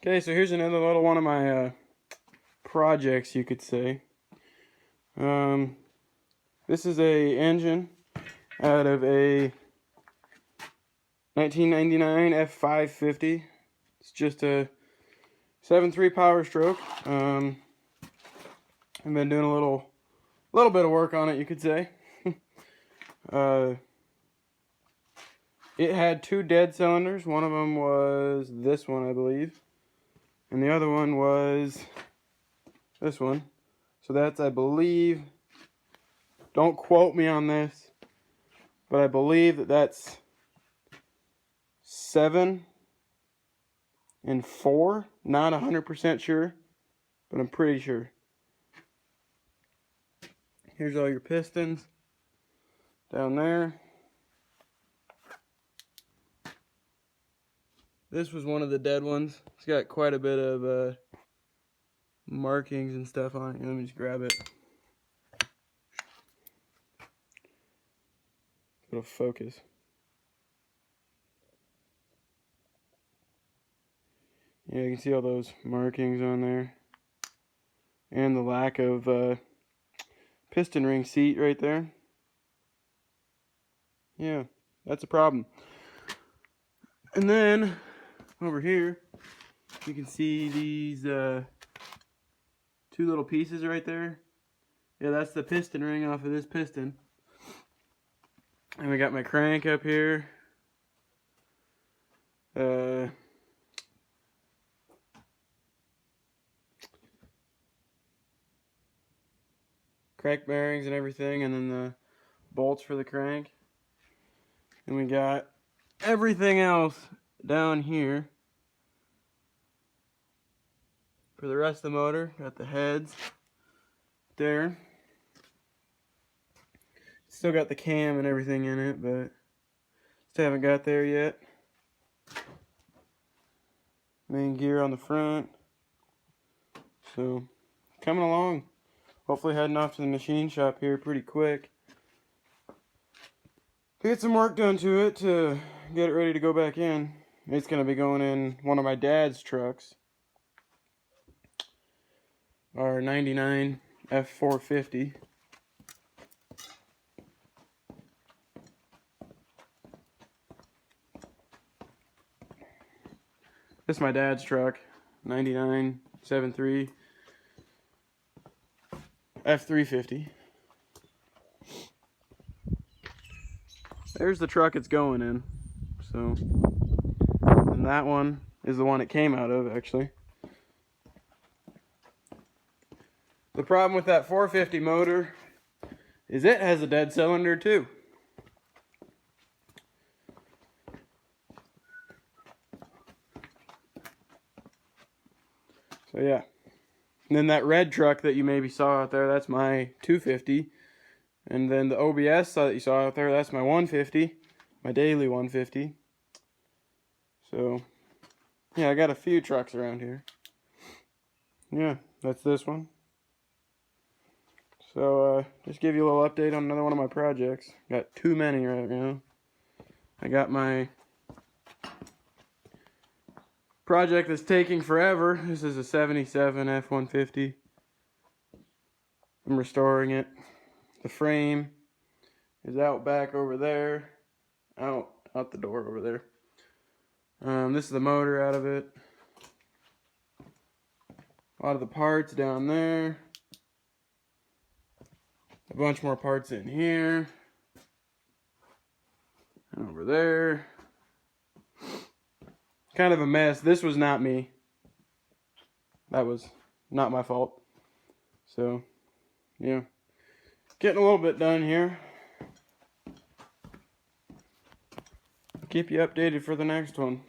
Okay, so here's another little one of my projects, you could say. This is a engine out of a 1999 F550. It's just a 7.3 Powerstroke. I've been doing a little bit of work on it, you could say. It had two dead cylinders. One of them was this one, I believe, and the other one was this one. So that's, I believe, don't quote me on this, but I believe that that's 7 and 4. Not 100% sure, but I'm pretty sure. Here's all your pistons down there. This was one of the dead ones. It's got quite a bit of markings and stuff on it. Let me just grab it. It'll focus. Yeah, you can see all those markings on there. And the lack of piston ring seat right there. Yeah, that's a problem. And then over here, you can see these two little pieces right there. Yeah, that's the piston ring off of this piston. And we got my crank up here. Crank bearings and everything, and then the bolts for the crank. And we got everything else down here for the rest of the motor. Got the heads there. Still got the cam and everything in it, but still haven't got there yet. Main gear on the front. So, coming along. Hopefully heading off to the machine shop here pretty quick. Get some work done to it to get it ready to go back in. It's going to be going in one of my dad's trucks. Our 99 F450. This is my dad's truck. 99 7.3 F350. There's the truck it's going in. So, and that one is the one it came out of, actually. The problem with that 450 motor is it has a dead cylinder too. So yeah. And then that red truck that you maybe saw out there, that's my 250. And then the OBS that you saw out there, that's my 150. My daily 150. So, yeah, I got a few trucks around here. Yeah, that's this one. So, just give you a little update on another one of my projects. Got too many right now. I got my project that's taking forever. This is a 77 F-150. I'm restoring it. The frame is out back over there. Out the door over there. This is the motor out of it. A lot of the parts down there. A bunch more parts in here. And over there. Kind of a mess. This was not me. That was not my fault. So, yeah. Getting a little bit done here. Keep you updated for the next one.